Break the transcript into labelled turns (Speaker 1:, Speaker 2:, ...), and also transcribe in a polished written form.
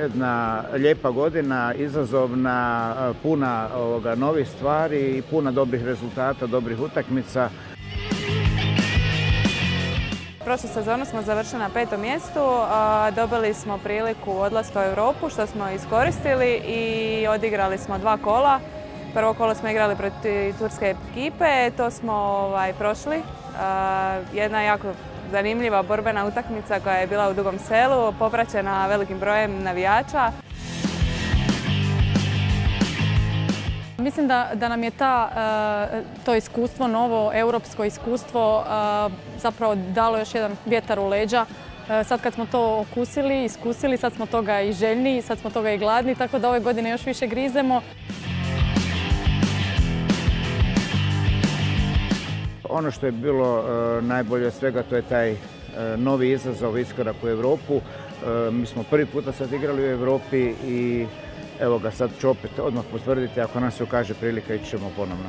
Speaker 1: jedna lijepa godina, izazovna, puna novih stvari i puna dobrih rezultata, dobrih utakmica.
Speaker 2: Prošlu sezonu smo završili na 5. mjestu, dobili smo priliku odlaska u Europu što smo iskoristili i odigrali smo 2 kola. Prvo kolo smo igrali protiv turske ekipe, to smo prošli. Jedna jako zanimljiva borbena utakmica koja je bila u Dugom Selu, popraćena velikim brojem navijača.
Speaker 3: Mislim da nam je to iskustvo, novo europsko iskustvo, zapravo dalo još jedan vjetar u leđa. Sad kad smo to okusili, iskusili, sad smo toga i željni, sad smo toga i gladni, tako da ove godine još više grizemo.
Speaker 1: Ono što je bilo najbolje od svega, to je taj novi izazov, iskorak u Europu. Mi smo prvi puta sad igrali u Europi i evo ga, sad ću opet odmah potvrditi, ako nas se ukaže prilika, ići ćemo ponovno.